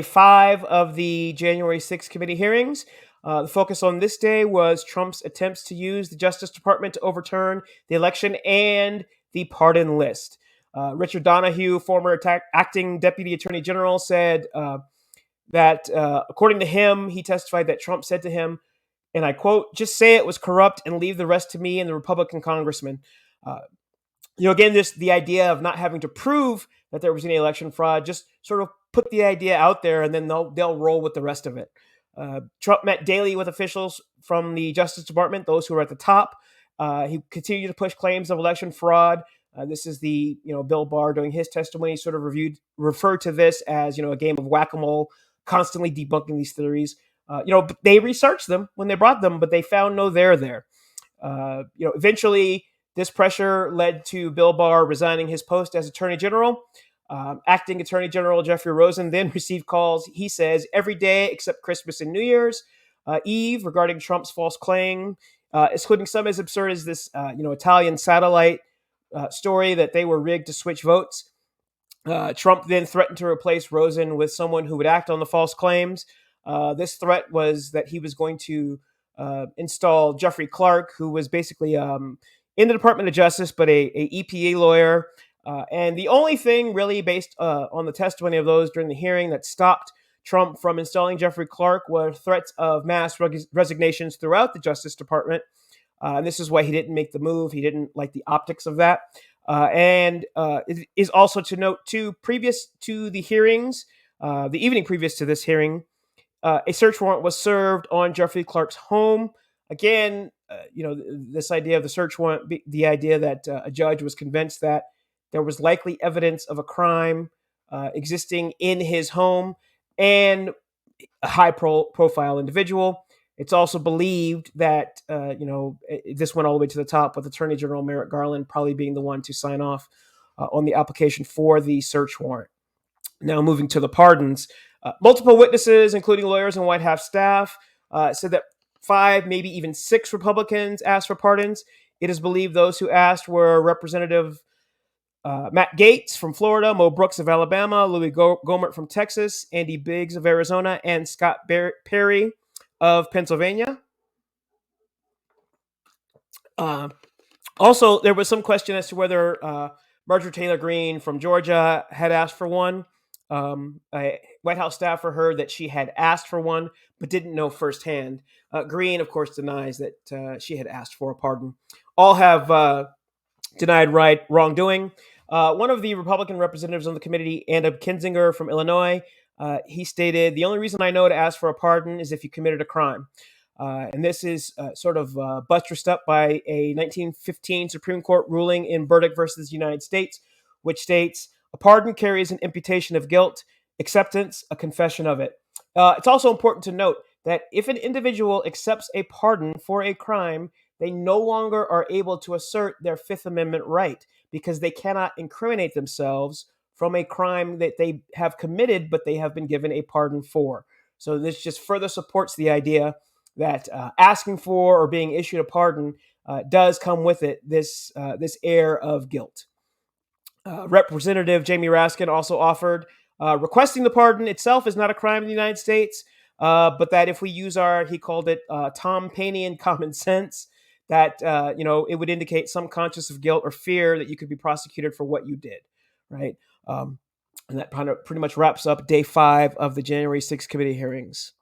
5 of the January 6th committee hearings. The focus on this day was Trump's attempts to use the Justice Department to overturn the election and the pardon list. Richard Donahue, former acting Deputy Attorney General, said that, according to him, he testified that Trump said to him, and I quote, "Just say it was corrupt and leave the rest to me and the Republican congressman." Uh, again, the idea of not having to prove that there was any election fraud, just sort of put the idea out there, and then they'll roll with the rest of it. Trump met daily with officials from the Justice Department, those who are at the top. He continued to push claims of election fraud. This is the Bill Barr during his testimony sort of referred to this as a game of whack-a-mole, constantly debunking these theories. They researched them when they brought them, but they found no there. Eventually, this pressure led to Bill Barr resigning his post as Attorney General. Acting Attorney General Jeffrey Rosen then received calls, he says, every day except Christmas and New Year's Eve regarding Trump's false claim, including some as absurd as this Italian satellite story that they were rigged to switch votes. Trump then threatened to replace Rosen with someone who would act on the false claims. This threat was that he was going to install Jeffrey Clark, who was basically in the Department of Justice, but a EPA lawyer. And the only thing really based on the testimony of those during the hearing that stopped Trump from installing Jeffrey Clark were threats of mass resignations throughout the Justice Department. And this is why he didn't make the move. He didn't like the optics of that. And it is also to note, too, previous to the hearings, the evening previous to this hearing, a search warrant was served on Jeffrey Clark's home. Again, this idea of the search warrant, the idea that a judge was convinced that there was likely evidence of a crime existing in his home and a high-profile individual. It's also believed that, this went all the way to the top, with Attorney General Merrick Garland probably being the one to sign off on the application for the search warrant. Now, moving to the pardons, multiple witnesses, including lawyers and White House staff, said that 5, maybe even 6 Republicans asked for pardons. It is believed those who asked were Representative Matt Gaetz from Florida, Mo Brooks of Alabama, Louis Gohmert from Texas, Andy Biggs of Arizona, and Scott Perry of Pennsylvania. Also, there was some question as to whether Marjorie Taylor Greene from Georgia had asked for one. A White House staffer heard that she had asked for one, but didn't know firsthand. Greene, of course, denies that she had asked for a pardon. All have denied wrongdoing. One of the Republican representatives on the committee, Anna Kinzinger from Illinois, he stated, "The only reason I know to ask for a pardon is if you committed a crime." And this is sort of buttressed up by a 1915 Supreme Court ruling in Burdick versus United States, which states, "A pardon carries an imputation of guilt, acceptance, a confession of it." It's also important to note that if an individual accepts a pardon for a crime, they no longer are able to assert their Fifth Amendment right because they cannot incriminate themselves from a crime that they have committed, but they have been given a pardon for. So this just further supports the idea that asking for or being issued a pardon does come with it this air of guilt. Representative Jamie Raskin also offered requesting the pardon itself is not a crime in the United States, but that if we use he called it Tom Painian common sense, that it would indicate some conscience of guilt or fear that you could be prosecuted for what you did, right? And that kind of pretty much wraps up day 5 of the January 6th committee hearings.